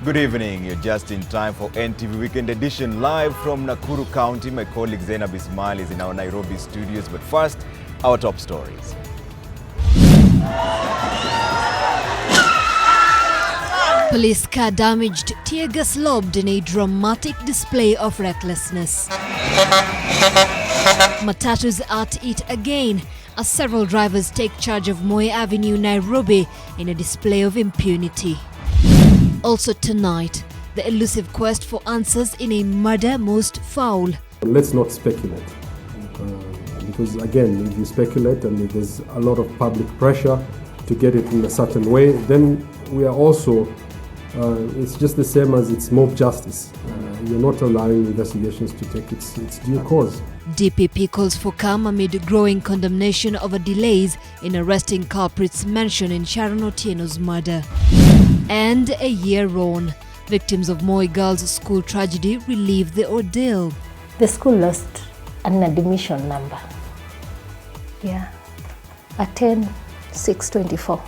Good evening. You're just in time for NTV Weekend Edition live from Nakuru County. My colleague Zeynab Ismail is in our Nairobi studios. But first, our top stories. Police car damaged, tear gas lobbed in a dramatic display of recklessness. Matatus at it again as several drivers take charge of Moi Avenue, Nairobi in a display of impunity. Also tonight, the elusive quest for answers in a murder most foul. Let's not speculate, because again, if you speculate and if there's a lot of public pressure to get it in a certain way, then we are also, it's just the same as it's mob justice. You're not allowing investigations to take its due course. DPP calls for calm amid growing condemnation over delays in arresting culprits mentioned in Sharon Otieno's murder. And a year on, victims of Moi Girls school tragedy relieve the ordeal. The school lost an admission number. At 10,624.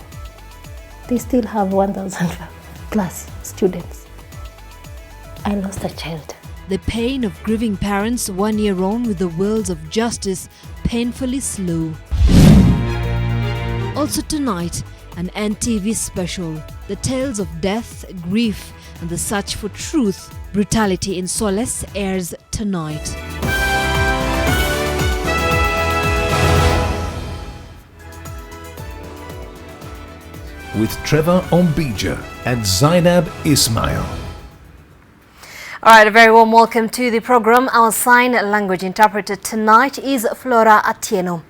They still have 1,000 plus students. I lost a child. The pain of grieving parents 1 year on with the wheels of justice painfully slow. Also tonight, an NTV special, the tales of death, grief, and the search for truth. Brutality in Solace airs tonight. With Trevor Ombija and Zeynab Ismail. All right, a very warm welcome to the program. Our sign language interpreter tonight is Flora Atieno.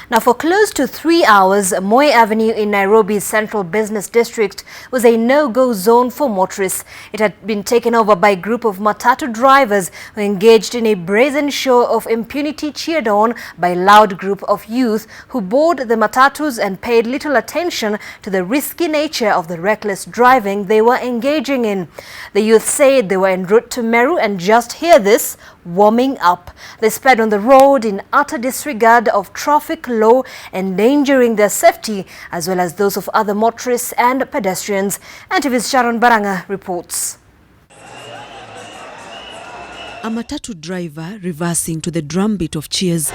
Now, for close to 3 hours, Moi Avenue in Nairobi's central business district was a no-go zone for motorists. It had been taken over by a group of matatu drivers who engaged in a brazen show of impunity cheered on by a loud group of youth who boarded the matatus and paid little attention to the risky nature of the reckless driving they were engaging in. The youth said they were en route to Meru and just hear this, warming up. They sped on the road in utter disregard of traffic law, endangering their safety as well as those of other motorists and pedestrians. NTV's Sharon Baranga reports. A matatu driver reversing to the drumbeat of cheers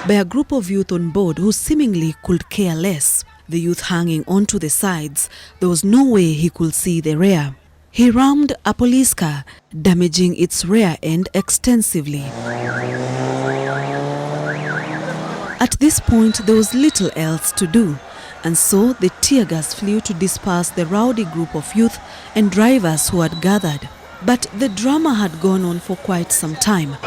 by a group of youth on board who seemingly could care less. The youth hanging onto the sides, there was no way he could see the rear. He rammed a police car, damaging its rear end extensively. At this point, there was little else to do, and so the tear gas flew to disperse the rowdy group of youth and drivers who had gathered. But the drama had gone on for quite some time.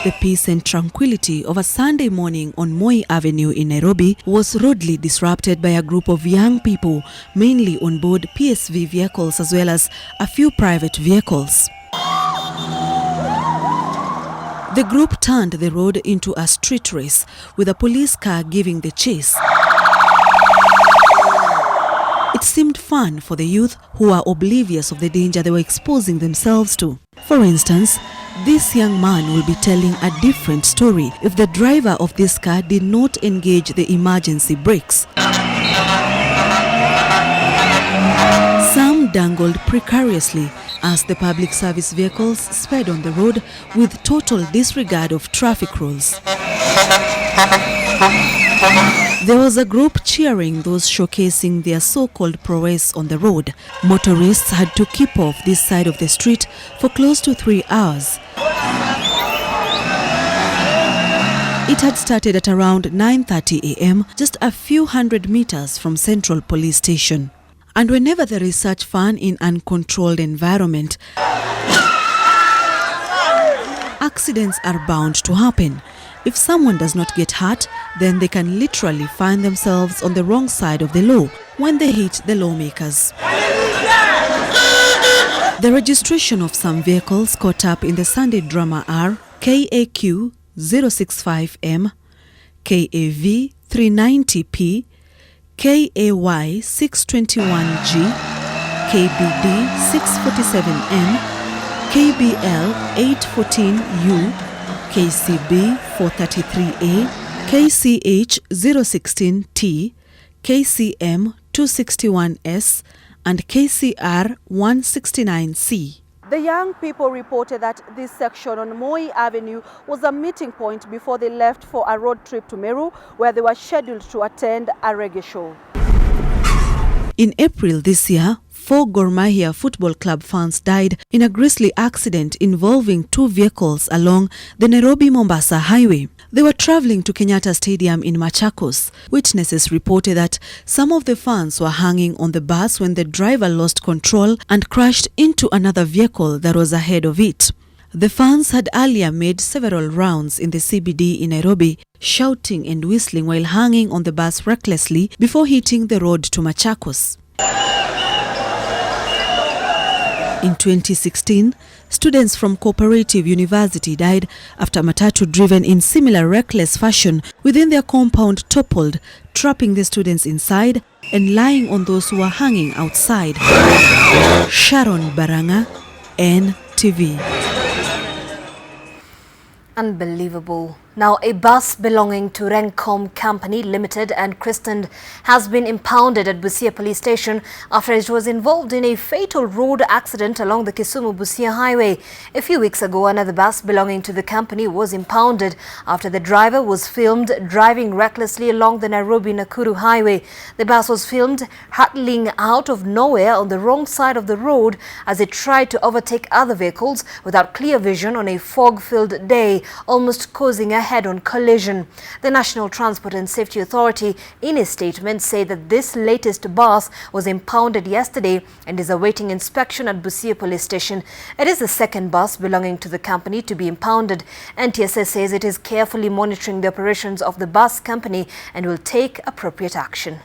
The peace and tranquility of a Sunday morning on Moi Avenue in Nairobi was rudely disrupted by a group of young people, mainly on board PSV vehicles as well as a few private vehicles. The group turned the road into a street race, with a police car giving the chase. It seemed fun for the youth who were oblivious of the danger they were exposing themselves to. For instance, this young man will be telling a different story if the driver of this car did not engage the emergency brakes. Some dangled precariously as the public service vehicles sped on the road with total disregard of traffic rules. There was a group cheering those showcasing their so-called prowess on the road. Motorists had to keep off this side of the street for close to 3 hours. It had started at around 9:30 a.m., just a few hundred meters from Central Police Station. And whenever there is such fun in an uncontrolled environment, accidents are bound to happen. If someone does not get hurt, then they can literally find themselves on the wrong side of the law when they hit the lawmakers. The registration of some vehicles caught up in the Sunday drama are KAQ 065M, KAV 390P, KAY 621G, KBD 647M, KBL 814U, KCB 433A, KCH 016T, KCM 261S and KCR 169C. The young people reported that this section on Moi Avenue was a meeting point before they left for a road trip to Meru, where they were scheduled to attend a reggae show. In April this year, 4 Gor Mahia Football Club fans died in a grisly accident involving 2 vehicles along the Nairobi-Mombasa highway. They were traveling to Kenyatta Stadium in Machakos. Witnesses reported that some of the fans were hanging on the bus when the driver lost control and crashed into another vehicle that was ahead of it. The fans had earlier made several rounds in the CBD in Nairobi, shouting and whistling while hanging on the bus recklessly before hitting the road to Machakos. In 2016, students from Cooperative University died after matatu driven in similar reckless fashion within their compound toppled, trapping the students inside and lying on those who were hanging outside. Sharon Baranga, NTV. Unbelievable. Now, a bus belonging to Rencom Company Limited and christened has been impounded at Busia Police Station after it was involved in a fatal road accident along the Kisumu-Busia highway. A few weeks ago, another bus belonging to the company was impounded after the driver was filmed driving recklessly along the Nairobi-Nakuru highway. The bus was filmed hurtling out of nowhere on the wrong side of the road as it tried to overtake other vehicles without clear vision on a fog-filled day, almost causing a head-on collision. The National Transport and Safety Authority, in a statement, said that this latest bus was impounded yesterday and is awaiting inspection at Busia Police Station. It is the second bus belonging to the company to be impounded. NTSA says it is carefully monitoring the operations of the bus company and will take appropriate action.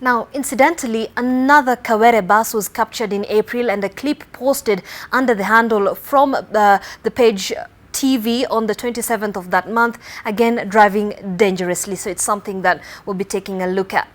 Now, incidentally, another Kawere bus was captured in April and a clip posted under the handle from the page TV on the 27th of that month, again driving dangerously. So it's something that we'll be taking a look at.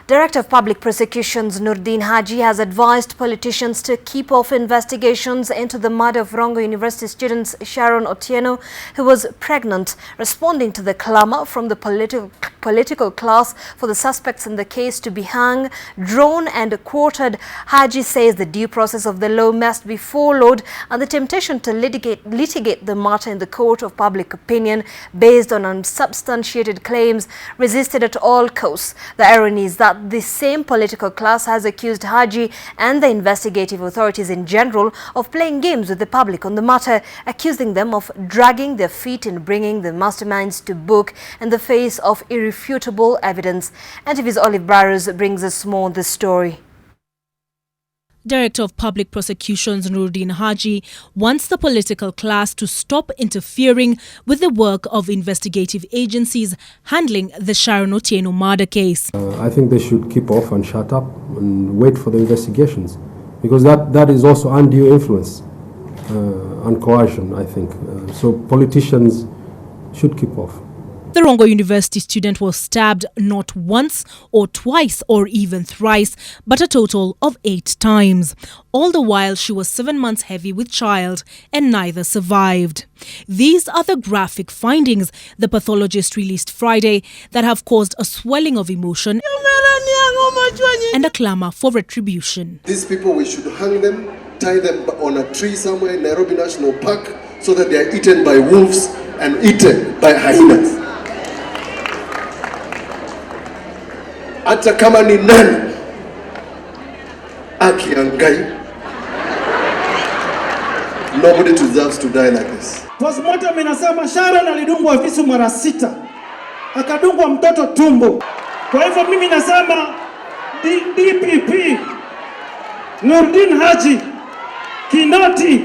Director of Public Prosecutions Nurdin Haji has advised politicians to keep off investigations into the murder of Rongo University student Sharon Otieno, who was pregnant. Responding to the clamour from the political class for the suspects in the case to be hung, drawn and quartered, Haji says the due process of the law must be followed and the temptation to litigate the matter in the court of public opinion based on unsubstantiated claims resisted at all costs. The irony is that the same political class has accused Haji and the investigative authorities in general of playing games with the public on the matter, accusing them of dragging their feet in bringing the masterminds to book in the face of irrefutable evidence. NTV's Olive Barrows brings us more on this story. Director of Public Prosecutions Nurdin Haji wants the political class to stop interfering with the work of investigative agencies handling the Sharon Otieno murder case. I think they should keep off and shut up and wait for the investigations, because that is also undue influence and coercion, I think. So politicians should keep off. The Rongo University student was stabbed not once or twice or even thrice, but a total of 8 times. All the while she was 7 months heavy with child and neither survived. These are the graphic findings the pathologist released Friday that have caused a swelling of emotion and a clamour for retribution. These people, we should hang them, tie them on a tree somewhere in Nairobi National Park so that they are eaten by wolves and eaten by hyenas. Hata kama ni nani akiangai, nobody deserves to die like this. Postmortem inasema Sharon alidungwa visu mara 6, akadungwa mtoto tumbo. Kwa hivyo mimi nasema DPP Nurdin Haji, Kinoti,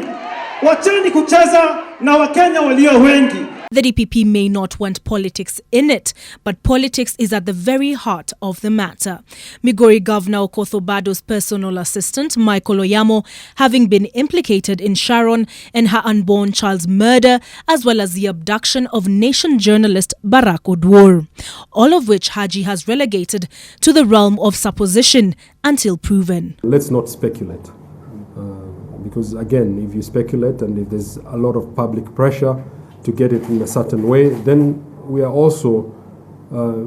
wacheni kucheza na Wakenya walio wengi. The DPP may not want politics in it, but politics is at the very heart of the matter. Migori Governor Okoth Obado's personal assistant, Michael Oyamo, having been implicated in Sharon and her unborn child's murder, as well as the abduction of Nation journalist Barak Odwor, all of which Haji has relegated to the realm of supposition until proven. Let's not speculate. because again, if you speculate and if there's a lot of public pressure to get it in a certain way, then we are also,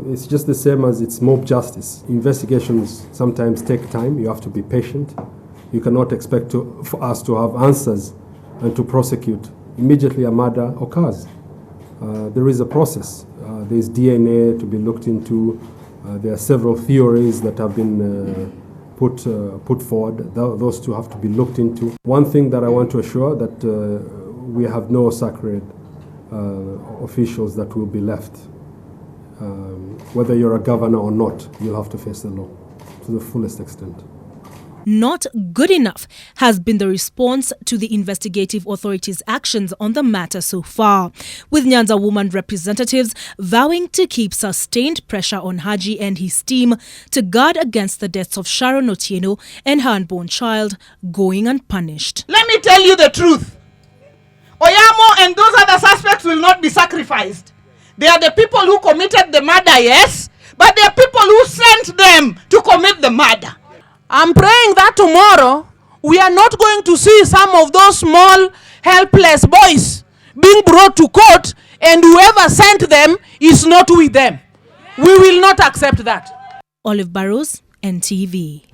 it's just the same as it's mob justice. Investigations sometimes take time. You have to be patient. You cannot expect for us to have answers and to prosecute immediately a murder occurs. There is a process. There's DNA to be looked into. There are several theories that have been put forward. Those two have to be looked into. One thing that I want to assure that we have no sacred officials that will be left. Whether you're a governor or not, you'll have to face the law to the fullest extent. Not good enough has been the response to the investigative authorities' actions on the matter so far, with Nyanza woman representatives vowing to keep sustained pressure on Haji and his team to guard against the deaths of Sharon Otieno and her unborn child going unpunished. Let me tell you the truth. Oyamo and those other suspects will not be sacrificed. They are the people who committed the murder, yes, but they are people who sent them to commit the murder. I'm praying that tomorrow we are not going to see some of those small, helpless boys being brought to court and whoever sent them is not with them. We will not accept that. Olive Barrows, NTV.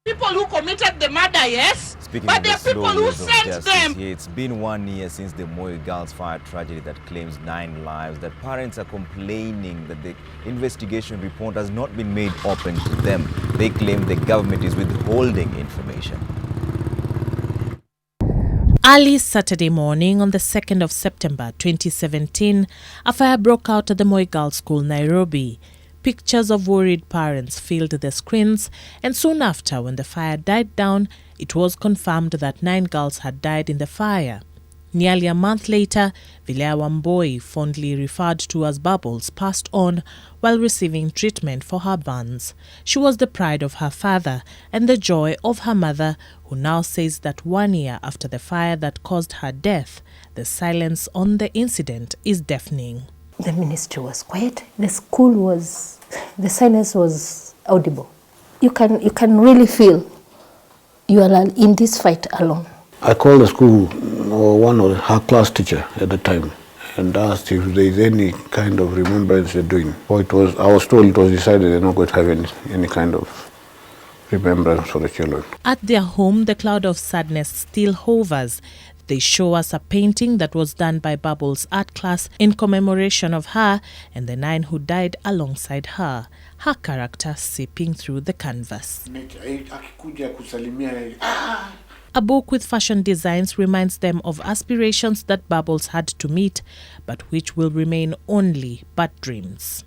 People who committed the murder, yes, Speaking but of there are the people slow who ways of sent justice them. here, it's been 1 year since the Moi Girls fire tragedy that claims 9 lives. That parents are complaining that the investigation report has not been made open to them. They claim the government is withholding information. Early Saturday morning on the 2nd of September 2017, a fire broke out at the Moi Girls School, Nairobi. Pictures of worried parents filled the screens, and soon after, when the fire died down, it was confirmed that 9 girls had died in the fire. Nearly a month later, Vilea Wamboi, fondly referred to as Bubbles, passed on while receiving treatment for her burns. She was the pride of her father and the joy of her mother, who now says that 1 year after the fire that caused her death, the silence on the incident is deafening. The ministry was quiet. The school was, the silence was audible. You can really feel you are in this fight alone. I called the school, one of her class teacher at the time, and asked if there is any kind of remembrance they're doing. I was told it was decided they're not going to have any kind of remembrance for the children. At their home, the cloud of sadness still hovers. They show us a painting that was done by Bubbles' art class in commemoration of her and the 9 who died alongside her, her character seeping through the canvas. A book with fashion designs reminds them of aspirations that Bubbles had to meet, but which will remain only but dreams.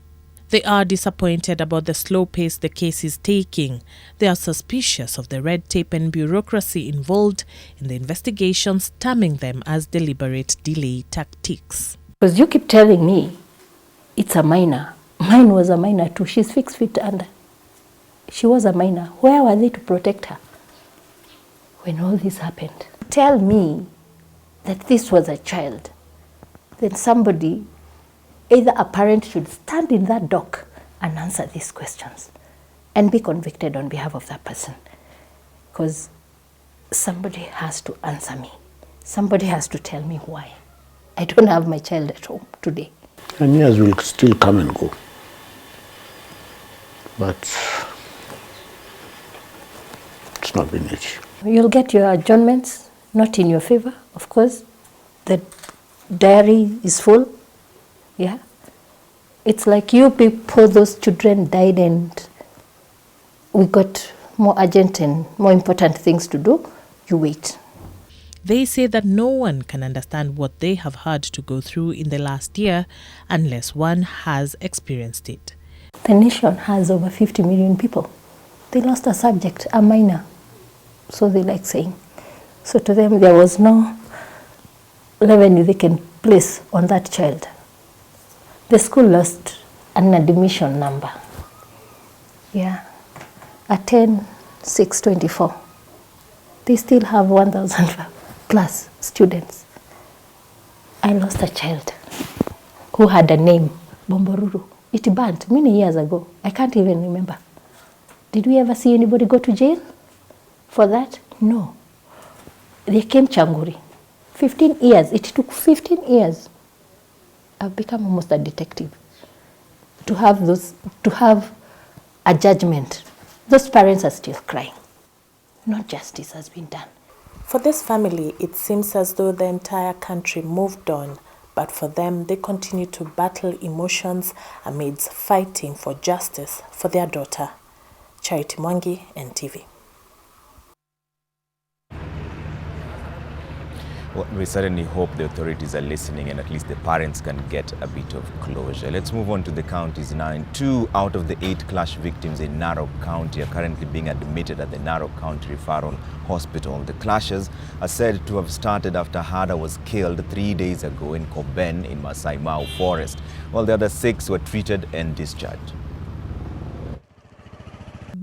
They are disappointed about the slow pace the case is taking. They are suspicious of the red tape and bureaucracy involved in the investigations, terming them as deliberate delay tactics. Because you keep telling me it's a minor. Mine was a minor too. She's 6 feet under. She was a minor. Where were they to protect her when all this happened? Tell me that this was a child. Then somebody, either a parent, should stand in that dock and answer these questions and be convicted on behalf of that person. Because somebody has to answer me. Somebody has to tell me why. I don't have my child at home today. And years will still come and go. But it's not been easy. You'll get your adjournments, not in your favor, of course. The diary is full. Yeah, it's like you people, those children died and we got more urgent and more important things to do. You wait. They say that no one can understand what they have had to go through in the last year unless one has experienced it. The nation has over 50 million people. They lost a subject, a minor, so they like saying. So to them, there was no revenue they can place on that child. The school lost an admission number. Yeah, a 10,624. They still have 1,000 plus students. I lost a child who had a name, Bomboruru. It burned many years ago. I can't even remember. Did we ever see anybody go to jail for that? No. They came Changuri. 15 years. It took 15 years. I've become almost a detective. To have a judgment. Those parents are still crying. No justice has been done. For this family, it seems as though the entire country moved on, but for them, they continue to battle emotions amidst fighting for justice for their daughter. Charity Mwangi, NTV. Well, we certainly hope the authorities are listening and at least the parents can get a bit of closure. Let's move on to the counties now. And 2 out of the 8 clash victims in Narok County are currently being admitted at the Narok County Referral Hospital. The clashes are said to have started after Hada was killed 3 days ago in Koben in Masai Mau Forest, while the other 6 were treated and discharged.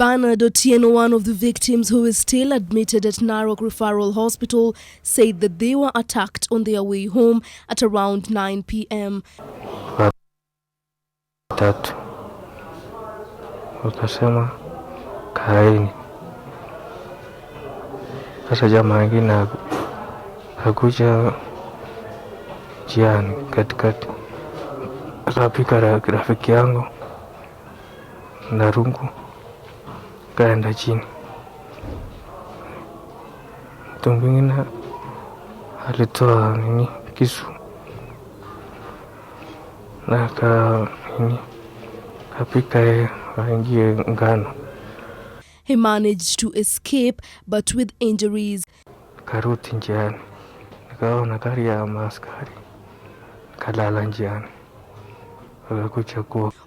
Sharon Otieno, one of the victims who is still admitted at Narok Referral Hospital, said that they were attacked on their way home at around 9 p.m. Matatu wakasema kaeni. Sasa jamaa ingine hakuja jiani katikati, akapika rafiki yangu na rungu kaenda chini. Mtu mwingine alitoa kisu na kapika waingie ngano. He managed to escape but with injuries. Karuti njiani, nikaona gari ya maaskari, kalala njiani.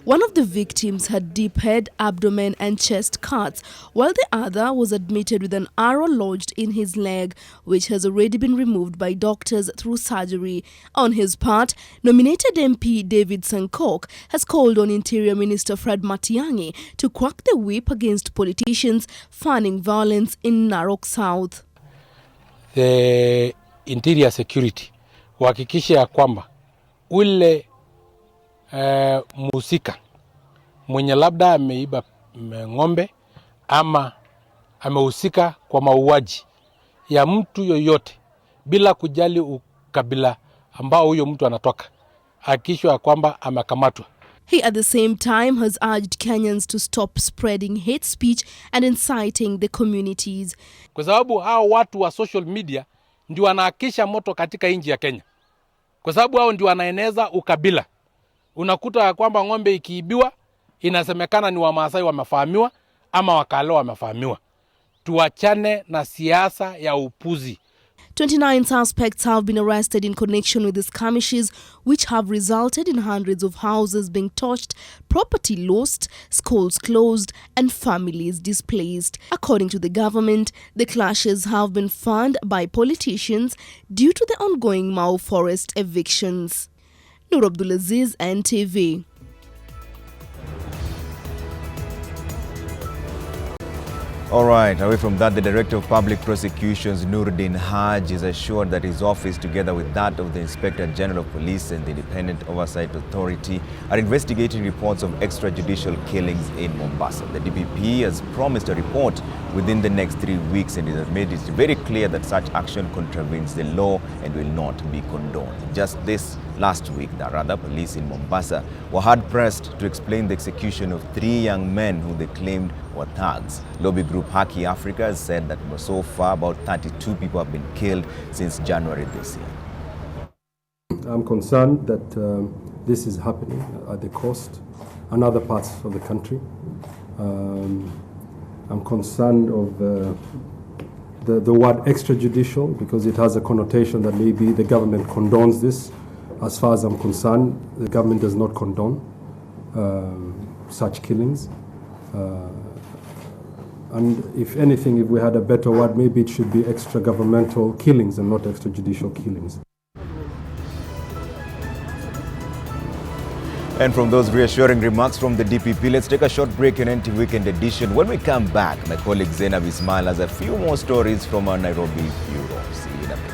One of the victims had deep head, abdomen and chest cuts, while the other was admitted with an arrow lodged in his leg, which has already been removed by doctors through surgery. On his part, nominated MP David Sankok has called on Interior Minister Fred Matiang'i to crack the whip against politicians fanning violence in Narok South. The Interior Security kuhakikisha ya kwamba ule musika mwenye labda ameiba ng'ombe ama amehusika kwa mauaji ya mtu yoyote bila kujali ukabila ambao huyo mtu anatoka, hakikisha ya kwamba amekamatwa. He at the same time has urged Kenyans to stop spreading hate speech and inciting the communities. Kwa sababu hao watu wa social media ndio wanaakisha moto katika nchi ya Kenya. Kwa sababu hao ndio wanaeneza ukabila. Unakuta ya kwamba ng'ombe ikiibiwa inasemekana ni Wamaasai wamefahamiwa ama Wakale wamefahamiwa. Tuachane na siasa ya upuzi. 29 suspects have been arrested in connection with the skirmishes, which have resulted in hundreds of houses being torched, property lost, schools closed, and families displaced. According to the government, the clashes have been funded by politicians due to the ongoing Mau forest evictions. Nur Abdulaziz, NTV. All right, away from that, the Director of Public Prosecutions, Nuruddin Haj, is assured that his office, together with that of the Inspector General of Police and the Independent Oversight Authority, are investigating reports of extrajudicial killings in Mombasa. The DPP has promised a report within the next 3 weeks and it has made it very clear that such action contravenes the law and will not be condoned. Just this last week, police in Mombasa were hard-pressed to explain the execution of 3 young men who they claimed were thugs. Lobby group Haki Africa has said that so far about 32 people have been killed since January this year. I'm concerned that this is happening at the coast and other parts of the country. I'm concerned of the word extrajudicial because it has a connotation that maybe the government condones this. As far as I'm concerned, the government does not condone such killings. And if anything, if we had a better word, maybe it should be extra-governmental killings and not extrajudicial killings. And from those reassuring remarks from the DPP, let's take a short break in NTV Weekend Edition. When we come back, my colleague Zeynab Ismail has a few more stories from our Nairobi bureau. See you in a bit.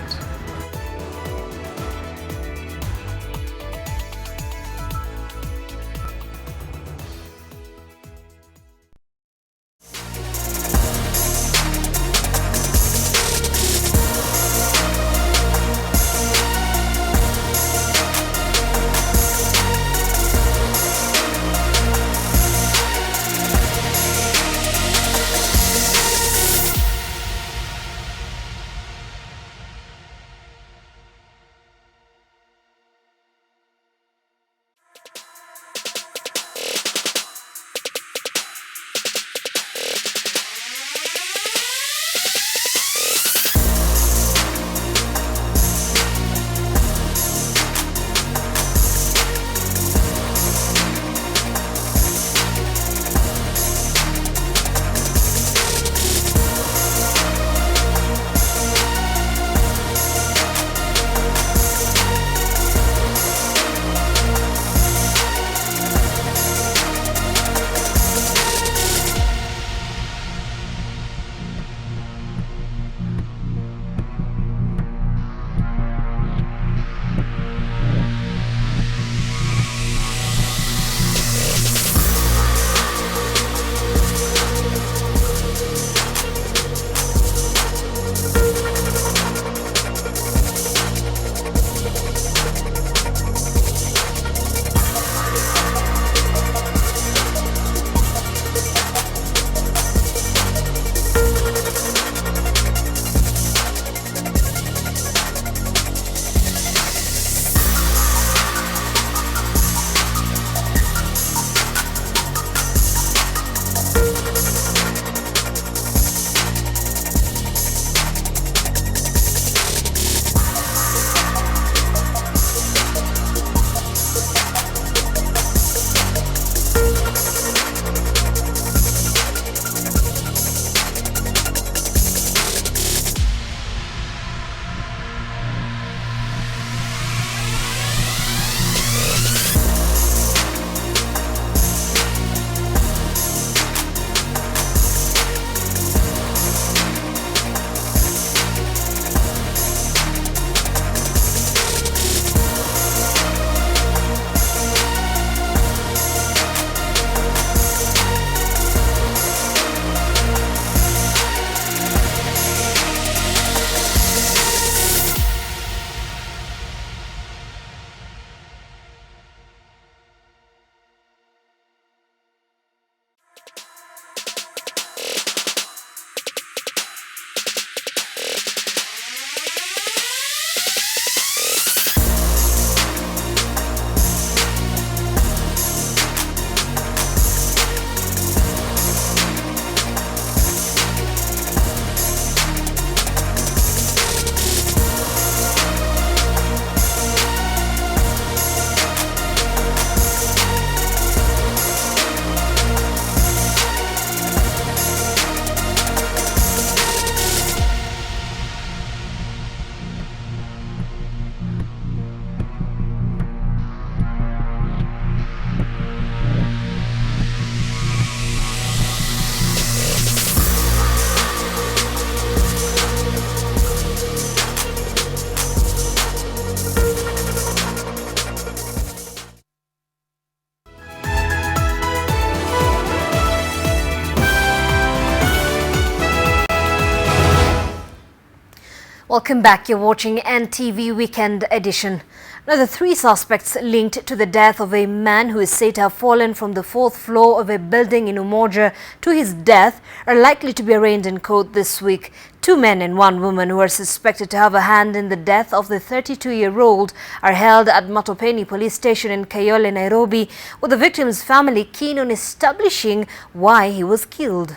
Welcome back. You're watching NTV Weekend Edition. Now, the three suspects linked to the death of a man who is said to have fallen from the 4th floor of a building in Umoja to his death are likely to be arraigned in court this week. 2 men and 1 woman who are suspected to have a hand in the death of the 32-year-old are held at Matopeni police station in Kayole, Nairobi, with the victim's family keen on establishing why he was killed.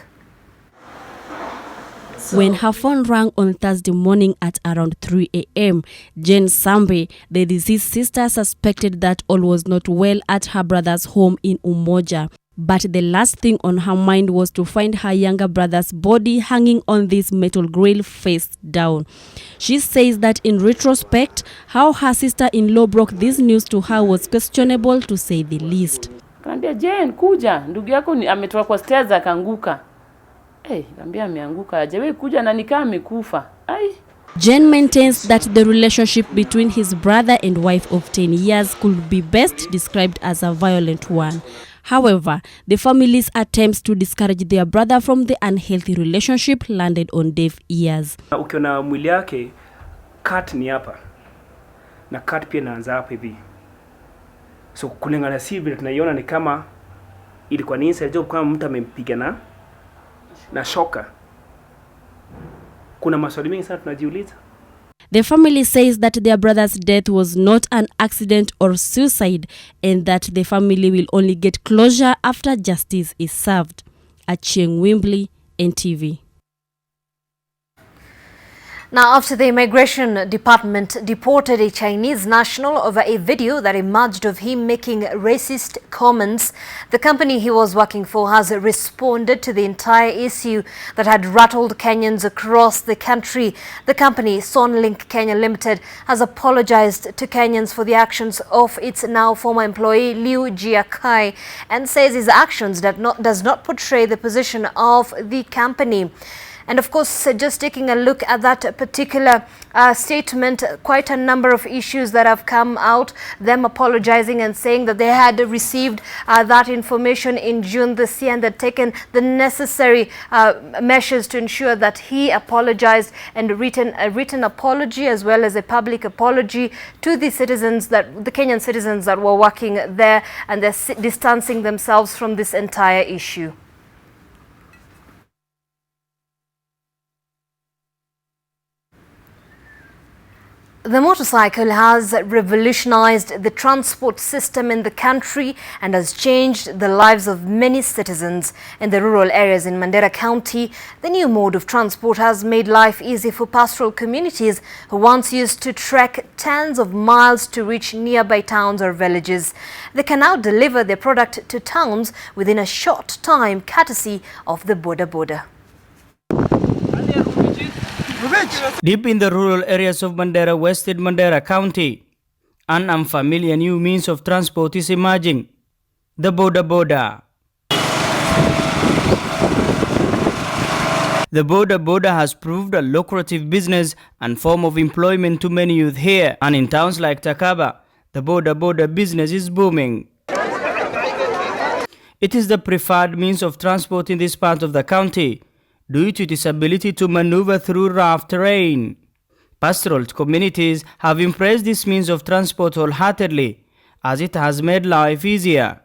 When her phone rang on Thursday morning at around 3 a.m., Jane Sambe, the deceased sister, suspected that all was not well at her brother's home in Umoja. But the last thing on her mind was to find her younger brother's body hanging on this metal grill face down. She says that in retrospect, how her sister-in-law broke this news to her was questionable, to say the least. Kaniambia, Jane, kuja, ndugu yako ametoka kwa stairs akaanguka. Kaniambia ameanguka aje, wewe kuja na nikaa amekufa. Jane maintains that the relationship between his brother and wife of 10 years could be best described as a violent one. However, the family's attempts to discourage their brother from the unhealthy relationship landed on deaf ears. Ukiona mwili yake, cut ni hapa. Na cut pia inaanza hapa hivi. So kulingana si vile tunaiona ni kama ilikuwa ni inside job, kama mtu amempiga na shoka. Kuna maswali mengi sana tunajiuliza. The family says that their brother's death was not an accident or suicide, and that the family will only get closure after justice is served. Achieng Wembley, NTV. Now, after the Immigration Department deported a Chinese national over a video that emerged of him making racist comments, the company he was working for has responded to the entire issue that had rattled Kenyans across the country. The company, Sonlink Kenya Limited, has apologized to Kenyans for the actions of its now former employee Liu Jiakai and says his actions does not portray the position of the company. And of course, just taking a look at that particular statement, quite a number of issues that have come out, them apologizing and saying that they had received that information in June this year and had taken the necessary measures to ensure that he apologized and a written apology as well as a public apology to the citizens, the Kenyan citizens that were working there, and they're distancing themselves from this entire issue. The motorcycle has revolutionized the transport system in the country and has changed the lives of many citizens. In the rural areas in Mandera County, the new mode of transport has made life easy for pastoral communities who once used to trek tens of miles to reach nearby towns or villages. They can now deliver their product to towns within a short time, courtesy of the Boda. Deep in the rural areas of Mandera, Western Mandera County, an unfamiliar new means of transport is emerging: the Boda. The Boda has proved a lucrative business and form of employment to many youth here, and in towns like Takaba, the Boda business is booming. It is the preferred means of transport in this part of the county, due to its ability to maneuver through rough terrain. Pastoral communities have embraced this means of transport wholeheartedly, as it has made life easier.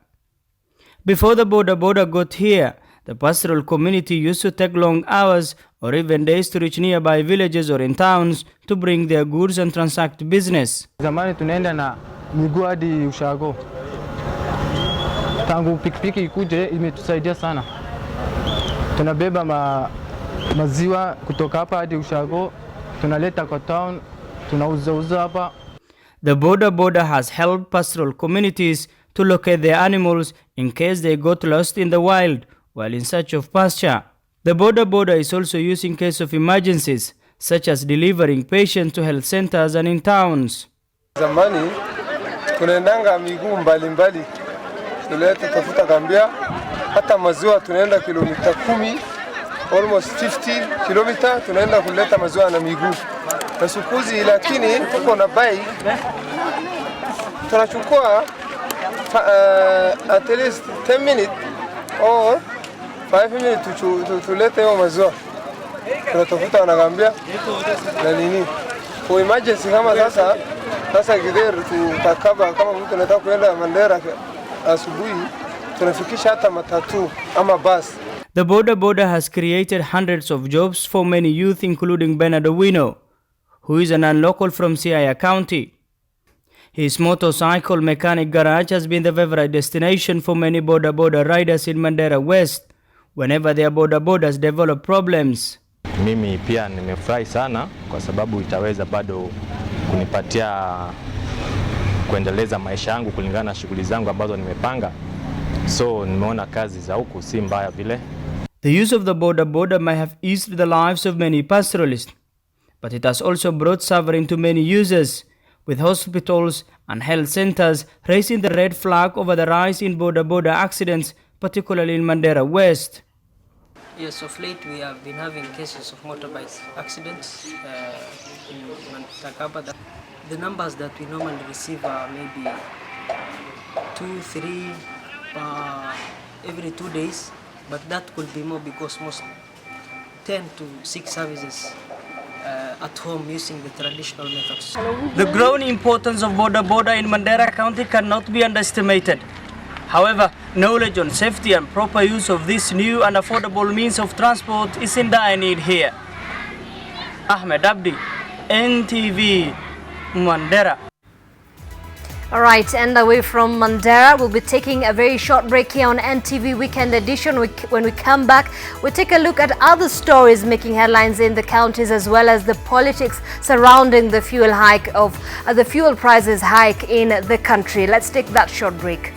Before the Boda got here, the pastoral community used to take long hours or even days to reach nearby villages or in towns to bring their goods and transact business. Zamani tunaenda na miguu hadi ushago. Tangu pikipiki ikuje imetusaidia sana. Tunabeba maziwa kutoka hapa hadi ushago, tunaleta kwa town, tunauza hapa. The Boda has helped pastoral communities to locate their animals in case they got lost in the wild while in search of pasture. The Boda is also used in case of emergencies, such as delivering patients to health centers and in towns. Zamani tunaendanga miguu mbalimbali, tuleta tafuta kambia, hata maziwa tunaenda kilomita 10, almost 50 kilomita tunaenda kuleta maziwa na miguu. Na sukuzi, lakini tuko na bike, tunachukua at least 10 minutes or 5 minutes tulete hiyo maziwa. tunatafuta wanagambia na nini. Kwa emergency kama sasa Gideri tutakaba kama mtu anataka kuenda Mandera asubuhi tunafikisha hata matatu ama bus. The Boda has created hundreds of jobs for many youth, including Bernard Owino, who is a non-local from Siaya County. His motorcycle mechanic garage has been the favorite destination for many Boda riders in Mandera West whenever their bodas develop problems. Mimi pia nimefurahi sana kwa sababu itaweza bado kunipatia kuendeleza maisha yangu kulingana na shughuli zangu ambazo nimepanga. So nimeona kazi za huku si mbaya vile. The use of the Boda may have eased the lives of many pastoralists, but it has also brought suffering to many users, with hospitals and health centers raising the red flag over the rise in Boda accidents, particularly in Mandera West. Yes, of late we have been having cases of motorbike accidents in Takaba. The numbers that we normally receive are maybe 2-3 every 2 days, but that could be more because most 10 to 6 services at home using the traditional methods. The growing importance of Boda in Mandera County cannot be underestimated. However, knowledge on safety and proper use of this new and affordable means of transport is in dire need here. Ahmed Abdi, NTV, Mandera. All right, and away from Mandera, we'll be taking a very short break here on NTV Weekend Edition. When we come back, we'll take a look at other stories making headlines in the counties, as well as the politics surrounding the fuel hike of the fuel prices hike in the country. Let's take that short break.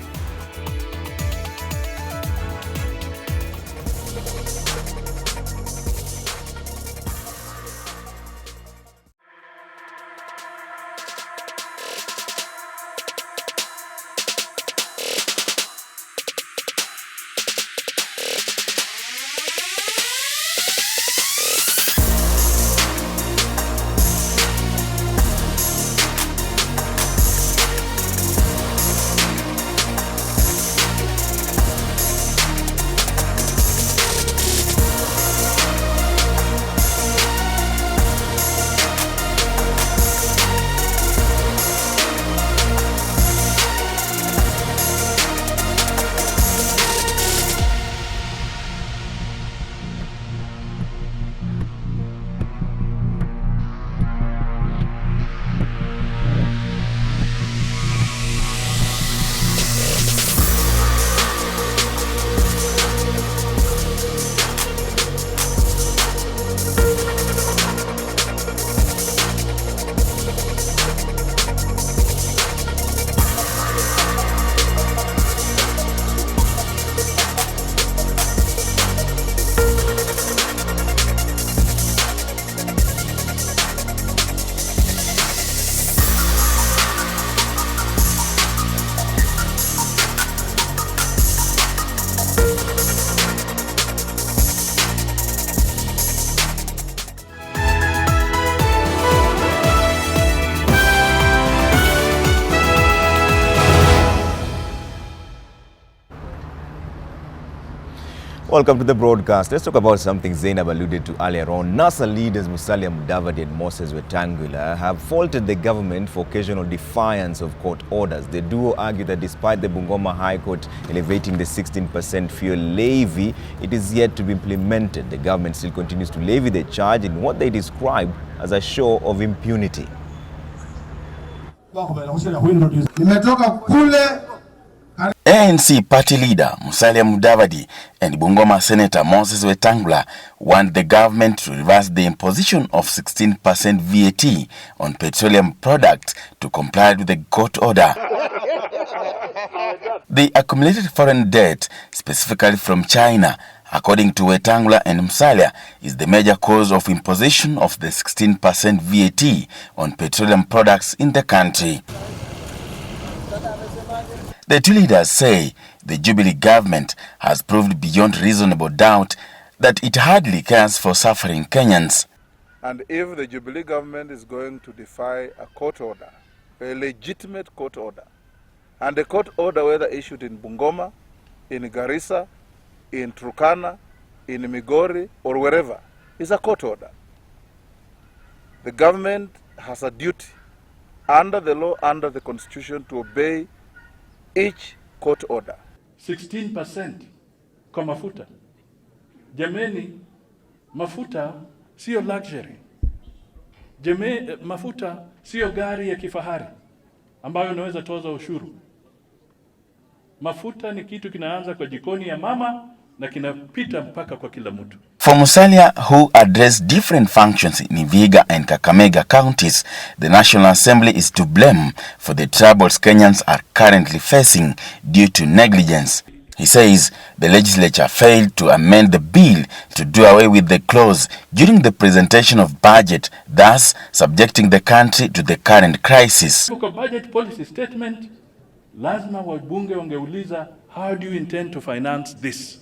Welcome to the broadcast. Let's talk about something Zeynab alluded to earlier on. NASA leaders Musalia Mudavadi and Moses Wetangula have faulted the government for occasional defiance of court orders. The duo argue that despite the Bungoma High Court elevating the 16% fuel levy, it is yet to be implemented. The government still continues to levy the charge in what they describe as a show of impunity. ANC party leader Musalia Mudavadi and Bungoma Senator Moses Wetangula want the government to reverse the imposition of 16% VAT on petroleum products to comply with the court order. The accumulated foreign debt, specifically from China, according to Wetangula and Musalia, is the major cause of imposition of the 16% VAT on petroleum products in the country. The two leaders say the Jubilee government has proved beyond reasonable doubt that it hardly cares for suffering Kenyans. And if the Jubilee government is going to defy a court order, a legitimate court order, and the court order whether issued in Bungoma, in Garissa, in Turkana, in Migori, or wherever, is a court order. The government has a duty under the law, under the constitution, to obey each court order. 16% kwa mafuta. Jameni, mafuta sio luxury. Mafuta sio gari ya kifahari ambayo unaweza toza ushuru. Mafuta ni kitu kinaanza kwa jikoni ya mama na kinapita mpaka kwa kila mtu. For Musalia, who addressed different functions in Vihiga and Kakamega counties, the National Assembly is to blame for the troubles Kenyans are currently facing due to negligence. He says the legislature failed to amend the bill to do away with the clause during the presentation of budget, thus subjecting the country to the current crisis. Kwa budget policy statement, lazima wabunge wangeuliza, how do you intend to finance this?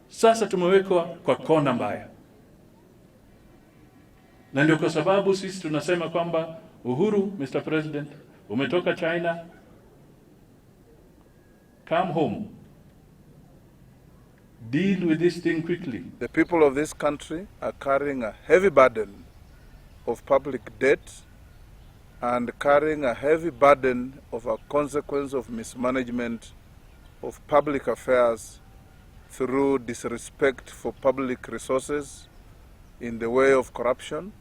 Sasa tumewekwa kwa kona mbaya. Na ndio kwa sababu sisi tunasema kwamba Uhuru, Mr. President, umetoka China, come home. Deal with this thing quickly. The people of this country are carrying a heavy burden of public debt and carrying a heavy burden of a consequence of mismanagement of public affairs through disrespect for public resources in the way of corruption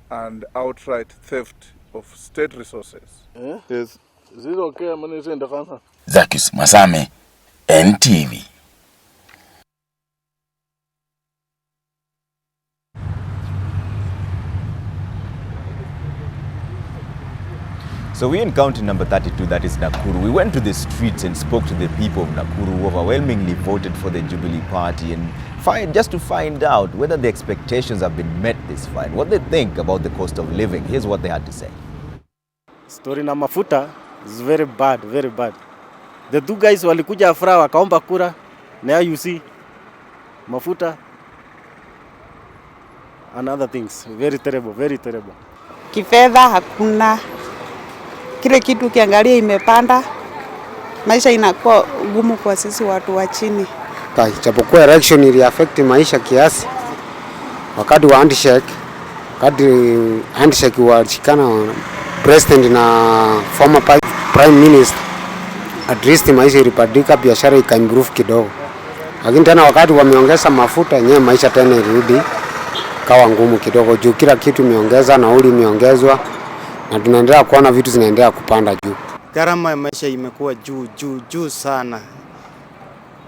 and outright theft of state resources. Yes. Is it okay? I'm going to say in the answer. Zakis Masame, NTV. So we're in county number 32, that is Nakuru. We went to the streets and spoke to the people of Nakuru who overwhelmingly voted for the Jubilee Party and just to find out whether the expectations have been met this far, what they think about the cost of living. Here's what they had to say. Story na mafuta is very bad, very bad. The two guys walikuja Afra wakaomba kura, now you see mafuta and other things. Very terrible, very terrible. Kifedha hakuna. Kile kitu kiangalia imepanda, maisha inakuwa gumu kwa sisi watu wa chini. Japokuwa election ili affect maisha kiasi, wakati wa handshake walishikana president na former prime minister, at least maisha ilibadilika, biashara ikaimprove kidogo. Lakini tena wakati wameongeza mafuta yenyewe maisha tena irudi kawa ngumu kidogo, juu kila kitu imeongeza, nauli imeongezwa. Na tunaendelea kuona vitu zinaendelea kupanda juu. Gharama ya maisha imekuwa juu sana.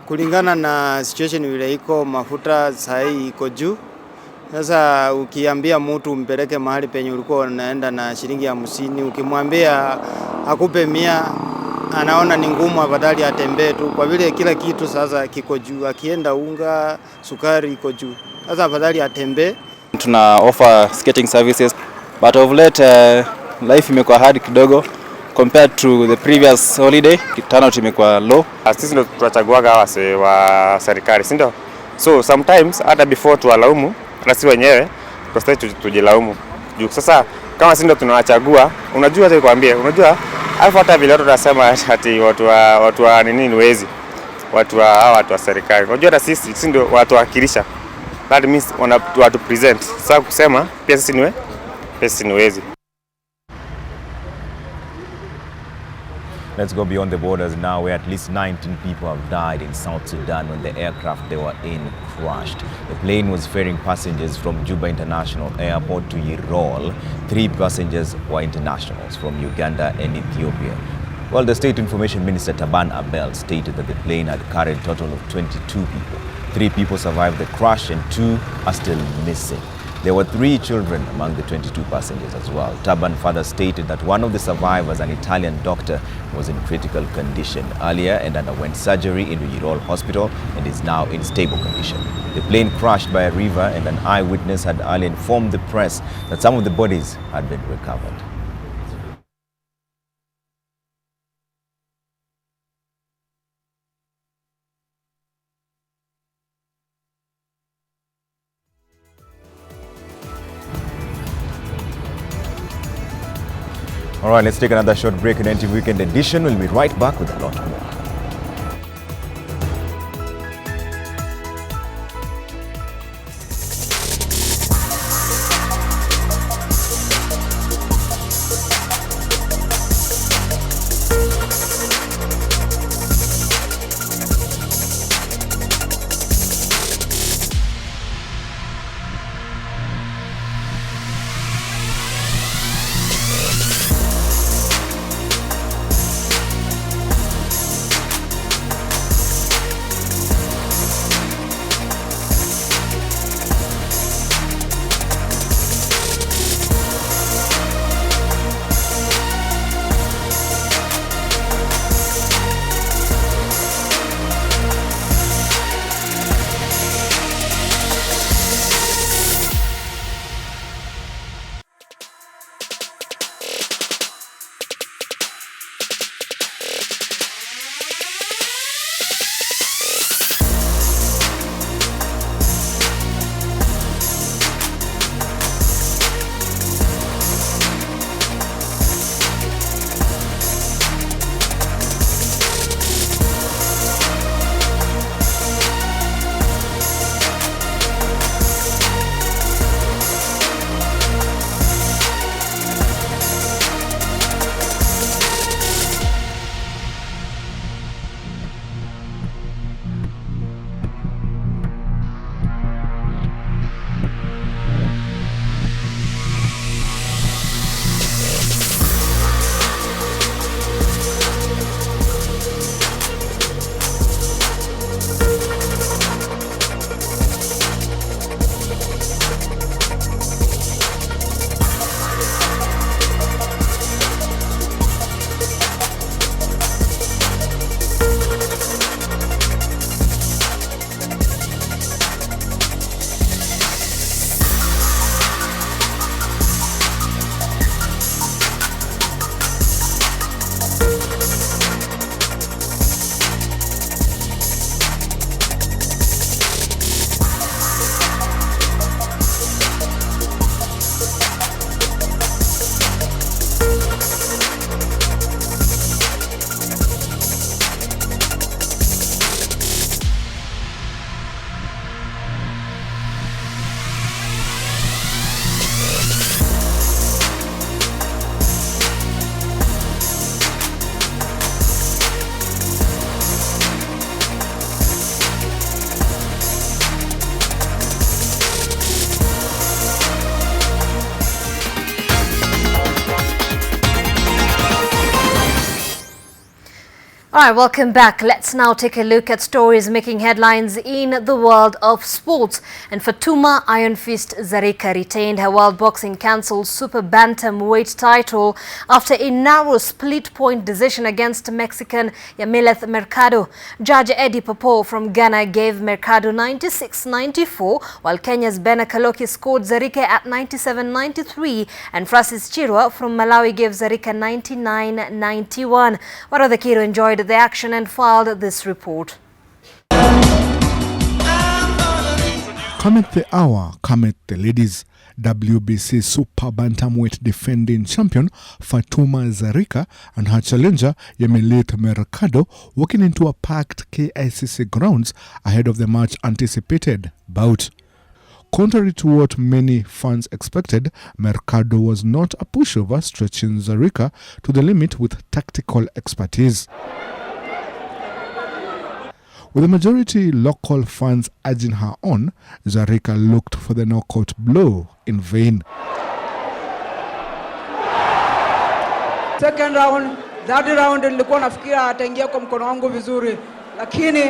Kulingana na situation vile iko, mafuta sahi iko juu. Sasa ukiambia mtu umpeleke mahali penye ulikuwa unaenda na shilingi 50, ukimwambia akupe 100, anaona ni ngumu, afadhali atembee tu. Kwa vile kila kitu sasa kiko juu, akienda unga, sukari iko juu. Sasa afadhali atembee. Tuna offer skating services, but of late life imekuwa hard kidogo compared to the previous holiday. Turnout imekuwa low. Sisi ndio tunachaguaga wase wa serikali, si ndio? So sometimes hata before tuwalaumu na si wenyewe tunastahili tujilaumu. Juu sasa kama sisi ndio tunawachagua, unajua hata nikwambie, unajua alafu hata vile watu tunasema ati watu wa nini wezi. Watu wa serikali. Unajua hata sisi ndio watu wakilisha. That means watu present. Sasa kusema pia sisi ni wezi. Let's go beyond the borders now, where at least 19 people have died in South Sudan when the aircraft they were in crashed. The plane was ferrying passengers from Juba International Airport to Irol. 3 passengers were internationals from Uganda and Ethiopia. Well, the State Information Minister Taban Abel stated that the plane had carried a total of 22 people. 3 people survived the crash and 2 are still missing. There were 3 children among the 22 passengers as well. Taban further stated that one of the survivors, an Italian doctor, was in critical condition earlier and underwent surgery in Irol Hospital and is now in stable condition. The plane crashed by a river and an eyewitness had earlier informed the press that some of the bodies had been recovered. All right, let's take another short break in NTV Weekend Edition. We'll be right back with a lot more. All right, welcome back. Let's now take a look at stories making headlines in the world of sports. And Fatuma Iron Fist Zarika retained her World Boxing Council Super Bantamweight title after a narrow split-point decision against Mexican Yameleth Mercado. Judge Eddie Popo from Ghana gave Mercado 96-94, while Kenya's Bena Kaloki scored Zarika at 97-93, and Francis Chirwa from Malawi gave Zarika 99-91. Warotha Kiro enjoyed the action and filed this report. Cometh the hour, cometh the ladies. WBC Super Bantamweight defending champion Fatuma Zarika and her challenger Yameleth Mercado walking into a packed KICC grounds ahead of the much anticipated bout. Contrary to what many fans expected, Mercado was not a pushover, stretching Zarika to the limit with tactical expertise. With the majority local fans urging her on, Zarika looked for the knockout blow in vain. Second round, third round nilikuwa nafikiria ataingia kwa mkono wangu vizuri, lakini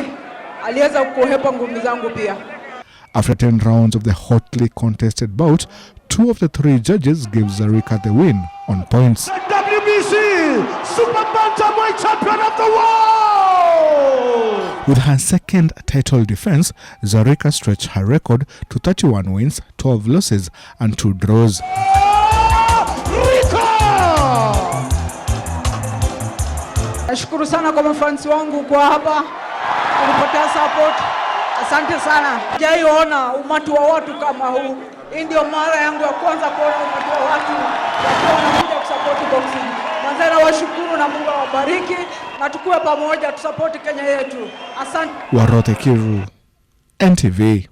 aliweza kuhepa ngumi zangu pia. After 10 rounds of the hotly contested bout, 2 of the 3 judges gave Zarika the win on points. WBC Super Bantamweight Champion of the World! With her second title defense, Zarika stretched her record to 31 wins, 12 losses, and 2 draws. Nashukuru sana kwa mafans wangu kwa hapa kunipatia support. Asante sana. Sijaiona umati wa watu kama huu. Hii ndio mara yangu ya kwanza kuona umati wa watu wakiwa wanakuja kusupport boxing. Mandera, washukuru na Mungu awabariki na tukue pamoja tusupport Kenya yetu. Asante. Warotha Kiro, NTV.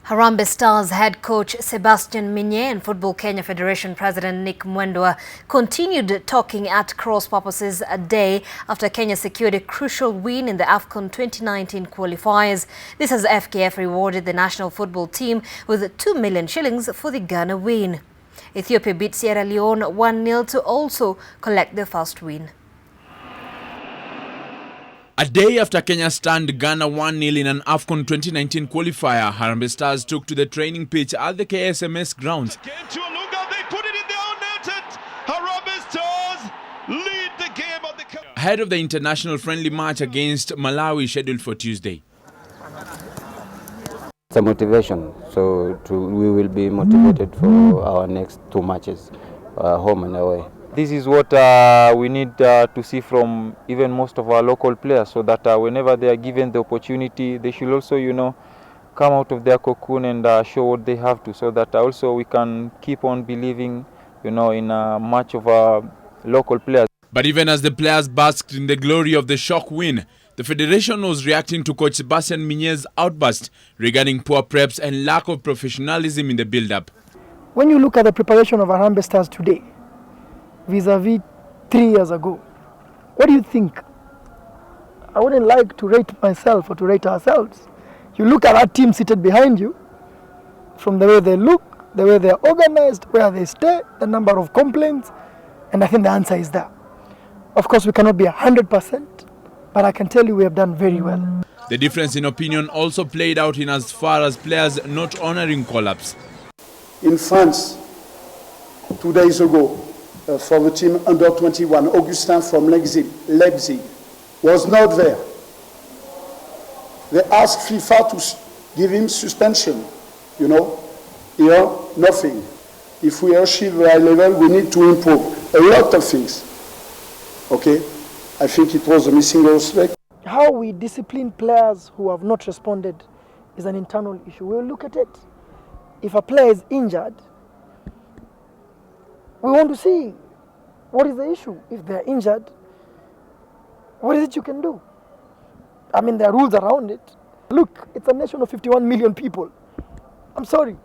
Harambee Stars head coach Sebastian Minye and Football Kenya Federation President Nick Mwendwa continued talking at cross purposes a day after Kenya secured a crucial win in the AFCON 2019 qualifiers. This has FKF rewarded the national football team with 2 million shillings for the Ghana win. Ethiopia beat Sierra Leone 1-0 to also collect their first win. A day after Kenya stunned Ghana 1-0 in an AFCON 2019 qualifier, Harambee Stars took to the training pitch at the KSMS grounds. They put it in their own net and Harambee Stars lead the game of the ahead of the international friendly match against Malawi scheduled for Tuesday. It's a motivation, so we will be motivated for our next 2 matches, home and away. This is what we need to see from even most of our local players, so that whenever they are given the opportunity, they should also, come out of their cocoon and show what they have to, so that also we can keep on believing, in much of our local players. But even as the players basked in the glory of the shock win, the Federation was reacting to Coach Sebastian Minye's outburst regarding poor preps and lack of professionalism in the build-up. When you look at the preparation of Harambee Stars today, vis-a-vis 3 years ago, what do you think? I wouldn't like to rate myself or to rate ourselves. You look at that team seated behind you, from the way they look, the way they're organized, where they stay, the number of complaints, and I think the answer is there. Of course, we cannot be 100%, but I can tell you we have done very well. The difference in opinion also played out in as far as players not honoring call-ups. In France, 2 days ago, for the team under 21, Augustin from Leipzig was not there. They asked FIFA to give him suspension, Here, nothing. If we achieve a high level, we need to improve a lot of things. Okay? I think it was a missing respect. How we discipline players who have not responded is an internal issue. We'll look at it. If a player is injured, we want to see what is the issue. If they're injured, what is it you can do? I mean, there are rules around it. Look, it's a nation of 51 million people. I'm sorry.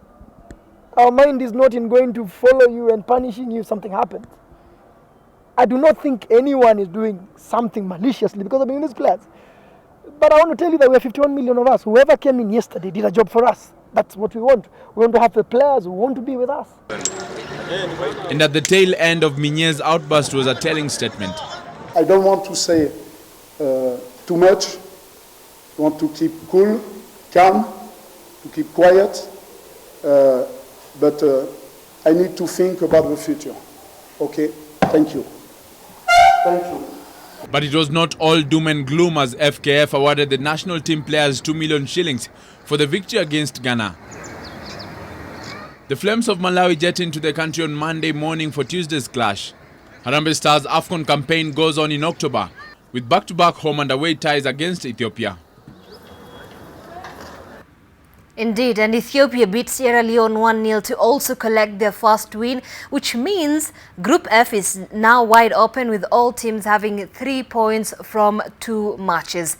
Our mind is not in going to follow you and punishing you if something happens. I do not think anyone is doing something maliciously because of being these players. But I want to tell you that we are 51 million of us. Whoever came in yesterday did a job for us. That's what we want. We want to have the players who want to be with us. And at the tail end of Minyez's outburst was a telling statement. I don't want to say too much. I want to keep cool, calm, to keep quiet, but I need to think about the future. Okay? Thank you. Thank you. But it was not all doom and gloom as FKF awarded the national team players 2 million shillings for the victory against Ghana. The Flames of Malawi jet into the country on Monday morning for Tuesday's clash. Harambee Stars' AFCON campaign goes on in October with back-to-back home and away ties against Ethiopia. Indeed, and Ethiopia beat Sierra Leone 1-0 to also collect their first win, which means Group F is now wide open with all teams having 3 points from 2 matches.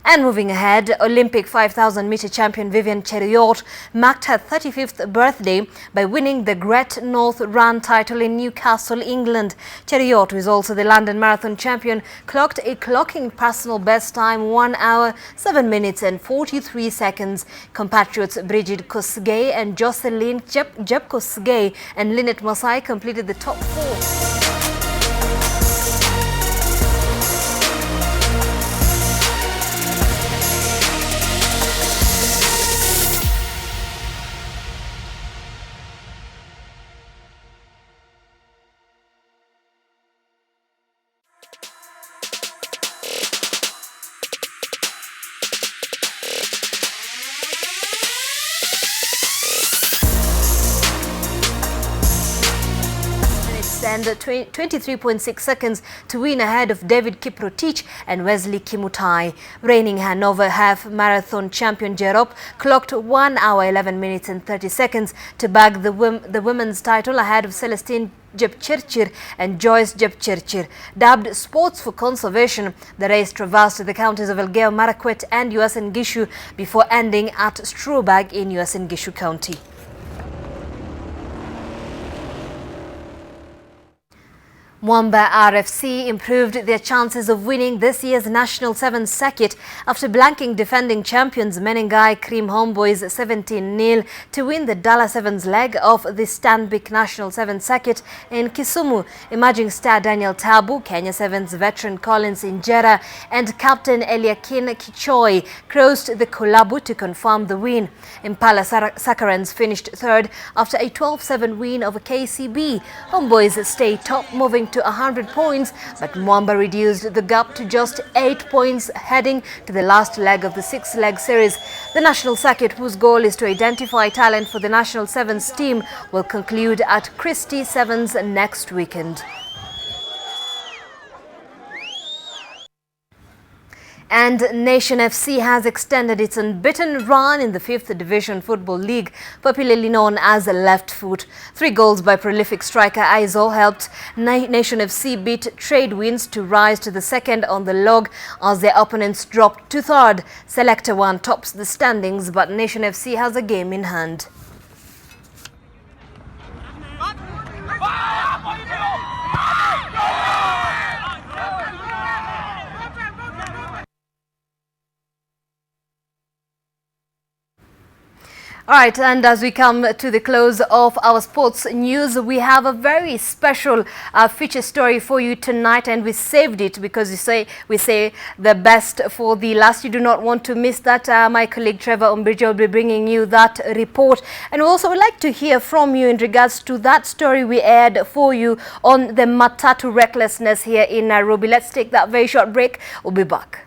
And moving ahead, Olympic 5,000-meter champion Vivian Cheruiyot marked her 35th birthday by winning the Great North Run title in Newcastle, England. Cheruiyot, who is also the London Marathon champion, clocked a clocking personal best time 1 hour, 7 minutes and 43 seconds. Compatriots Brigid Kosgei and Jocelyn Jeb Kosgei and Lynette Masai completed the top 4. And 23.6 seconds to win ahead of David Kiprotich and Wesley Kimutai. Reigning Hanover half marathon champion Jerop clocked 1 hour 11 minutes and 30 seconds to bag the women's title ahead of Celestine Jepchirchir and Joyce Jepchirchir. Dubbed Sports for Conservation, the race traversed the counties of Elgeyo Marakwet and Uasin Gishu before ending at Strubag in Uasin Gishu County. Mwamba RFC improved their chances of winning this year's National Sevens circuit after blanking defending champions Menengai Cream Homeboys 17-0 to win the Dala Sevens leg of the Stanbic National Sevens circuit in Kisumu. Emerging star Daniel Tabu, Kenya Sevens veteran Collins Injera and captain Eliakin Kichoi crossed the Kulabu to confirm the win. Impala Sakarans finished third after a 12-7 win over KCB. Homeboys stay top, moving to 100 points, but Mwamba reduced the gap to just 8 points heading to the last leg of the 6-leg series. The national circuit, whose goal is to identify talent for the national sevens team, will conclude at Christie Sevens next weekend. And Nation FC has extended its unbeaten run in the 5th Division Football League, popularly known as Left Foot. 3 goals by prolific striker Aizo helped Nation FC beat Trade Winds to rise to the 2nd on the log as their opponents dropped to 3rd. Selector 1 tops the standings, but Nation FC has a game in hand. All right, and as we come to the close of our sports news, we have a very special feature story for you tonight, and we saved it because we say the best for the last. You do not want to miss that. My colleague Trevor Ombija will be bringing you that report, and we also would like to hear from you in regards to that story we aired for you on the matatu recklessness here in Nairobi. Let's take that very short break. We'll be back.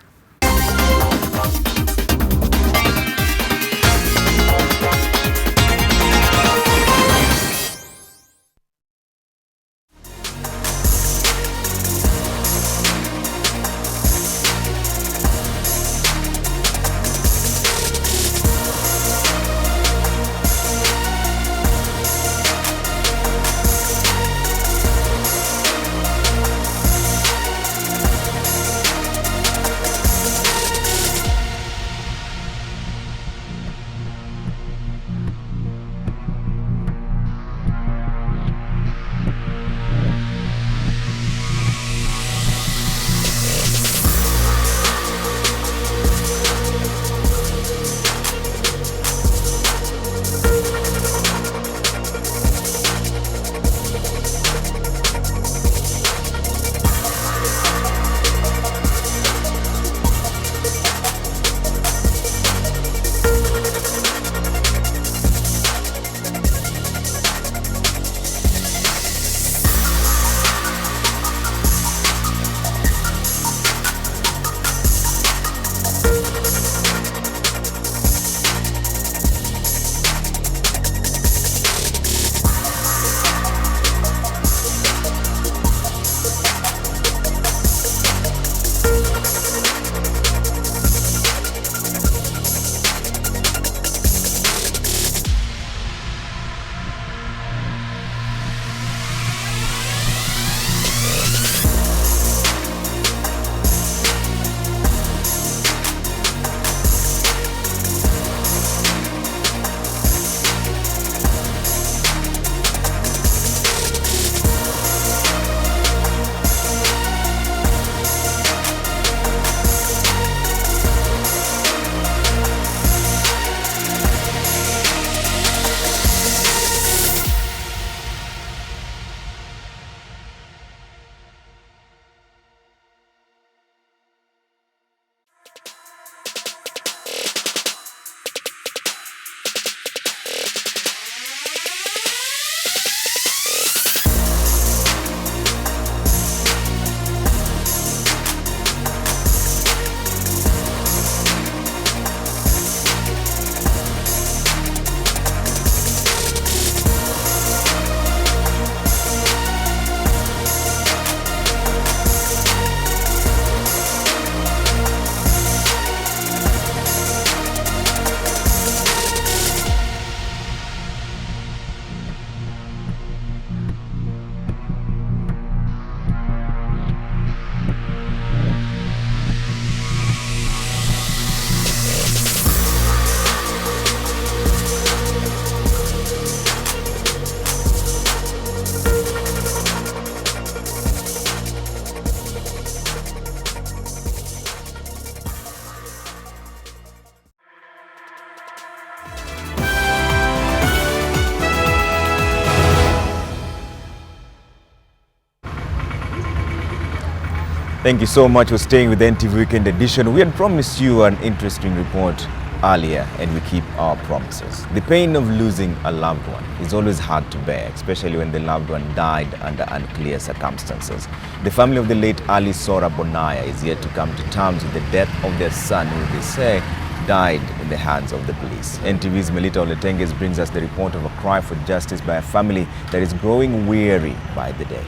Thank you so much for staying with the NTV Weekend Edition. We had promised you an interesting report earlier, and we keep our promises. The pain of losing a loved one is always hard to bear, especially when the loved one died under unclear circumstances. The family of the late Ali Sora Bonaya is yet to come to terms with the death of their son, who they say died in the hands of the police. NTV's Melita Oletenges brings us the report of a cry for justice by a family that is growing weary by the day.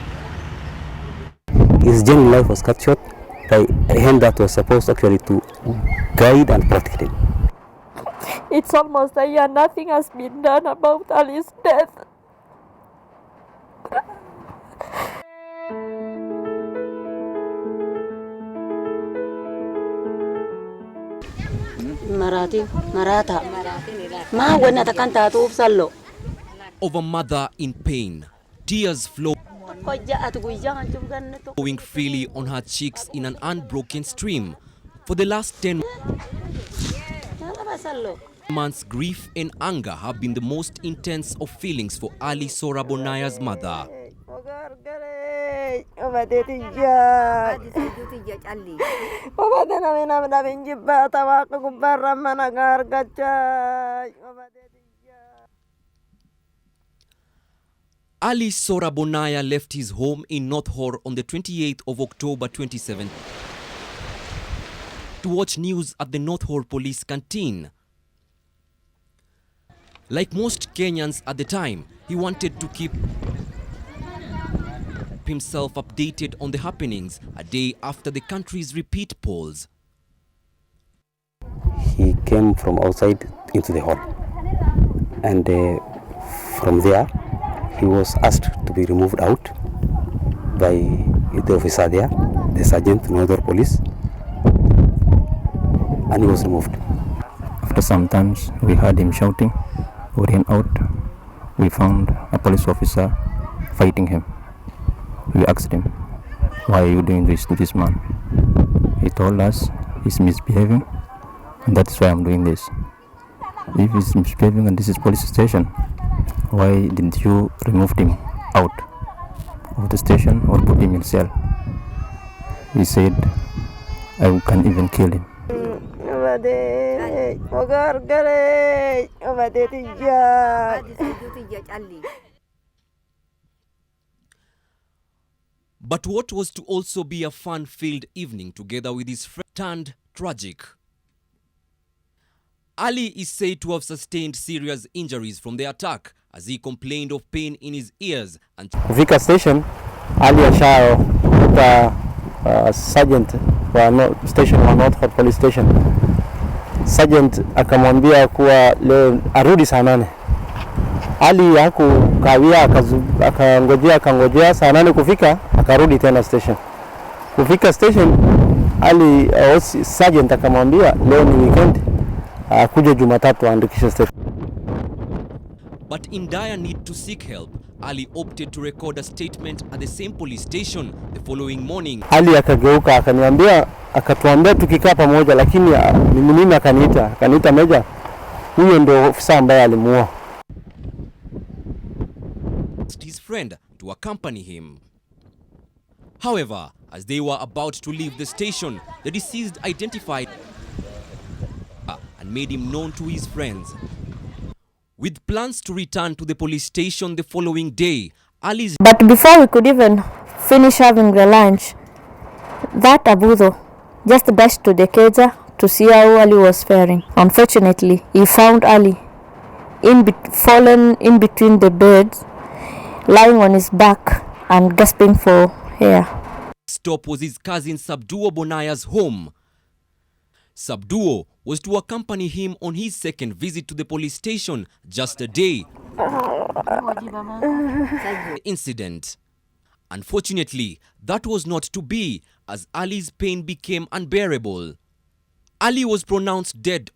His genuine life was cut short by a hand that was supposed actually to guide and protect him. It's almost a year, nothing has been done about Ali's death. Of a mother in pain, tears flowing freely on her cheeks in an unbroken stream. For the last 10 months, grief and anger have been the most intense of feelings for Ali Sora Bonaya's mother. Ali Sora Bonaya left his home in North Horr on the 28th of October 2017 to watch news at the North Horr Police Canteen. Like most Kenyans at the time, he wanted to keep himself updated on the happenings a day after the country's repeat polls. He came from outside into the hall, and from there he was asked to be removed out by the officer there, the sergeant, Northern Police, and he was removed. After some time, we heard him shouting. We ran out. We found a police officer fighting him. We asked him, "Why are you doing this to this man?" He told us he's misbehaving, and that's why I'm doing this. If he's misbehaving and this is police station, why didn't you remove him out of the station or put him in cell? He said, I can even kill him. But what was to also be a fun-filled evening together with his friend turned tragic. Ali is said to have sustained serious injuries from the attack as he complained of pain in his ears and Kufika station, Ali ashakuta sergeant wa station wa North Horr Police Station. Sergeant akamwambia kuwa leo arudi saa 8. Ali hakukawia, akangojea saa 8 kufika, akarudi tena station. Kufika station, Ali sergeant akamwambia leo ni weekend, kuja Jumatatu aandikishe station. But in dire need to seek help, Ali opted to record a statement at the same police station the following morning. Ali akageuka akatuambia tukikaa pamoja, lakini mimi akaniita meja. Huyo ndio ofisa ambaye alimuua. His friend to accompany him. However, as they were about to leave the station, the deceased identified and made him known to his friends. With plans to return to the police station the following day, Ali's... But before we could even finish having the lunch, that Abudo just dashed to the keja to see how Ali was faring. Unfortunately, he found Ali fallen in between the beds, lying on his back and gasping for air. Stop was his cousin Sabduo Bonaya's home. Sabduo was to accompany him on his second visit to the police station just a day the incident. Unfortunately, that was not to be, as Ali's pain became unbearable. Ali was pronounced dead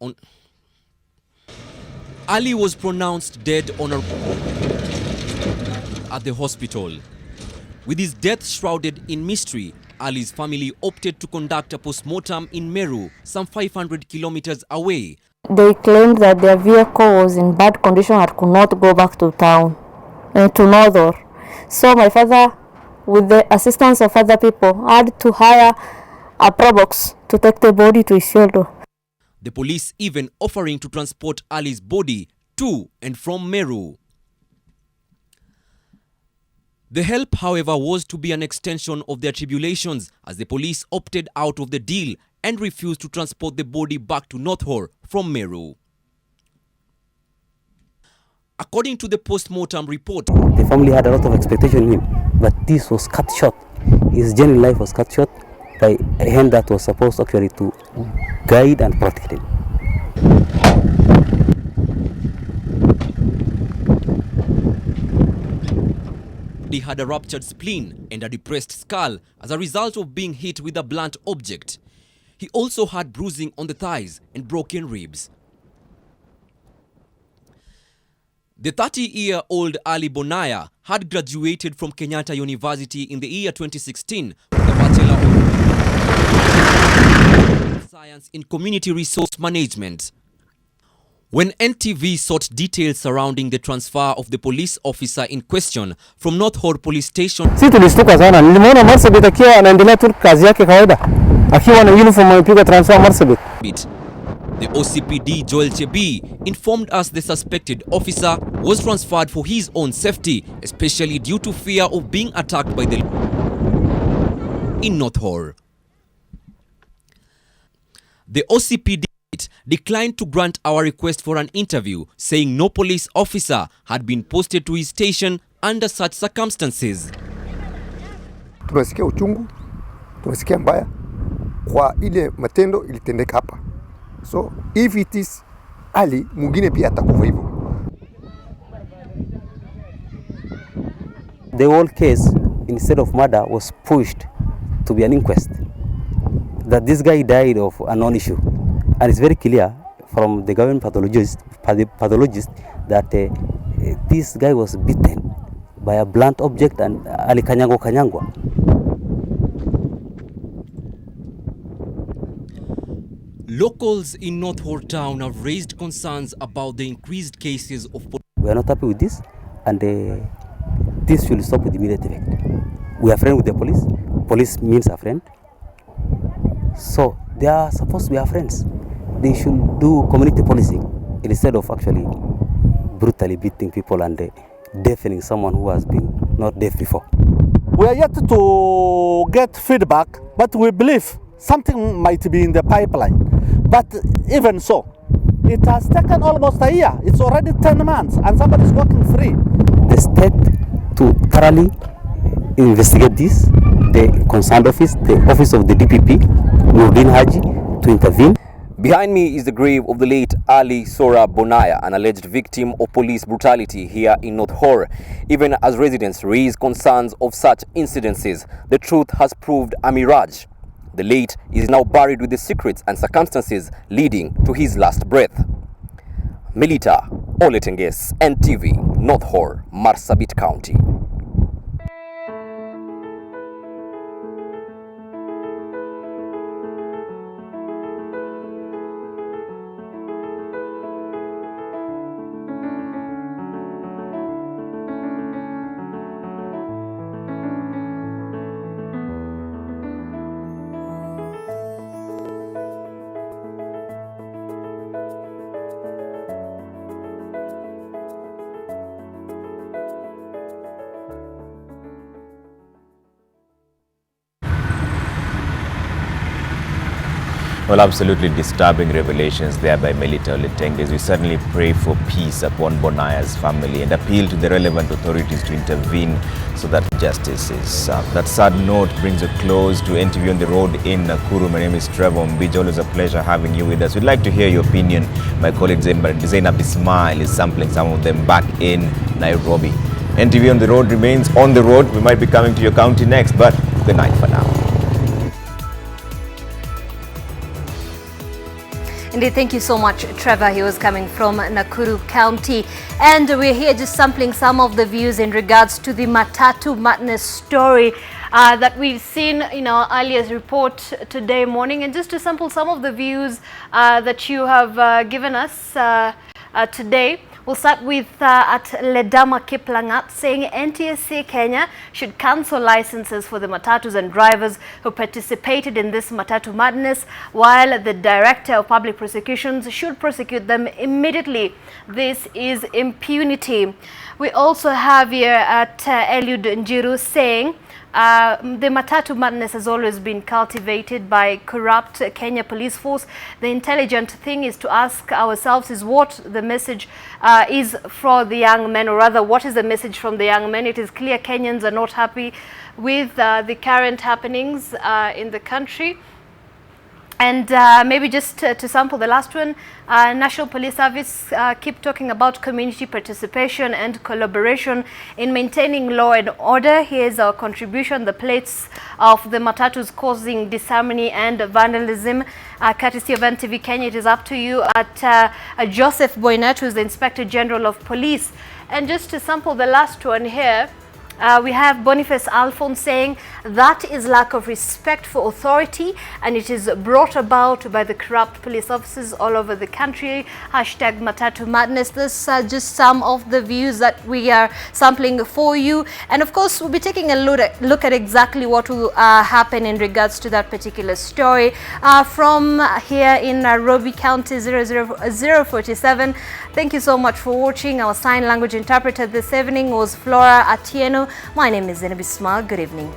at the hospital. With his death shrouded in mystery, Ali's family opted to conduct a postmortem in Meru, some 500 kilometers away. They claimed that their vehicle was in bad condition and could not go back to town, to Northor. So my father with the assistance of other people, had to hire a probox to take the body to Isiolo. The police even offering to transport Ali's body to and from Meru. The help, however, was to be an extension of their tribulations as the police opted out of the deal and refused to transport the body back to North Horr from Meru. According to the post-mortem report, the family had a lot of expectation in him, but this was cut short. His genuine life was cut short by a hand that was supposed actually to guide and protect him. He had a ruptured spleen and a depressed skull as a result of being hit with a blunt object. He also had bruising on the thighs and broken ribs. The 30-year-old Ali Bonaya had graduated from Kenyatta University in the year 2016 with a Bachelor of Science in Community Resource Management. When NTV sought details surrounding the transfer of the police officer in question from North Horr Police Station, Si tulistuka sana, nilimwona Marsabit akiwa anaendelea tu kazi yake kawaida, akiwa na uniform amepiga transfer Marsabit. the OCPD Joel Chebi informed us the suspected officer was transferred for his own safety, especially due to fear of being attacked by the in North Horr. The OCPD declined to grant our request for an interview, saying no police officer had been posted to his station under such circumstances. Tunasikia uchungu, tunasikia mbaya kwa ile matendo ilitendeka hapa. So if it is Ali, mwingine pia atakufa hivyo. The whole case, instead of murder, was pushed to be an inquest. That this guy died of a non-issue. And it's very clear from the government pathologist that this guy was beaten by a blunt object and alikanyangwa. Locals in North Horr town have raised concerns about the increased cases of... We are not happy with this, and this should stop with immediate effect. We are friends with the police. Police means a friend. So they are supposed to be our friends. They should do community policing instead of actually brutally beating people and deafening someone who has been not deaf before. We are yet to get feedback, but we believe something might be in the pipeline. But even so, it has taken almost a year. It's already 10 months and somebody is working free. The state to thoroughly investigate this, the concerned office, the office of the DPP, Nurdin Haji, to intervene. Behind me is the grave of the late Ali Sora Bonaya, an alleged victim of police brutality here in North Horr. Even as residents raise concerns of such incidences, the truth has proved a mirage. The late is now buried with the secrets and circumstances leading to his last breath. Milita Oletenges, NTV, North Horr, Marsabit County. Well, absolutely disturbing revelations there by Melita Oletenges. We certainly pray for peace upon Bonaya's family and appeal to the relevant authorities to intervene so that justice is served. That sad note brings a close to NTV on the road in Nakuru. My name is Trevor. Ombija, always a pleasure having you with us. We'd like to hear your opinion. My colleague Zeynab Ismail is sampling some of them back in Nairobi. NTV on the road remains on the road. We might be coming to your county next, but good night for now. Indeed, thank you so much, Trevor. He was coming from Nakuru County. And we're here just sampling some of the views in regards to the matatu madness story that we've seen in our earlier report today morning. And just to sample some of the views that you have given us today, We'll start with at Ledama Kiplangat saying NTSA Kenya should cancel licenses for the matatus and drivers who participated in this matatu madness, while the Director of Public Prosecutions should prosecute them immediately. This is impunity. We also have here at Eliud Njiru saying the matatu madness has always been cultivated by corrupt Kenya police force. The intelligent thing is to ask ourselves is what the message is for the young men, or rather what is the message from the young men. It is clear Kenyans are not happy with the current happenings in the country. And maybe just to sample the last one, National Police Service keep talking about community participation and collaboration in maintaining law and order. Here's our contribution: the plates of the matatus causing disharmony and vandalism. Courtesy of NTV Kenya, it is up to you at Joseph Boynat, who's the Inspector General of Police. And just to sample the last one here, we have Boniface Alphonse saying that is lack of respect for authority, and it is brought about by the corrupt police officers all over the country. Hashtag Matatu Madness. This are just some of the views that we are sampling for you. And of course, we'll be taking a look at exactly what will happen in regards to that particular story. From here in Nairobi County 00047, thank you so much for watching. Our sign language interpreter this evening was Flora Atieno. My name is Zeynab. Good evening.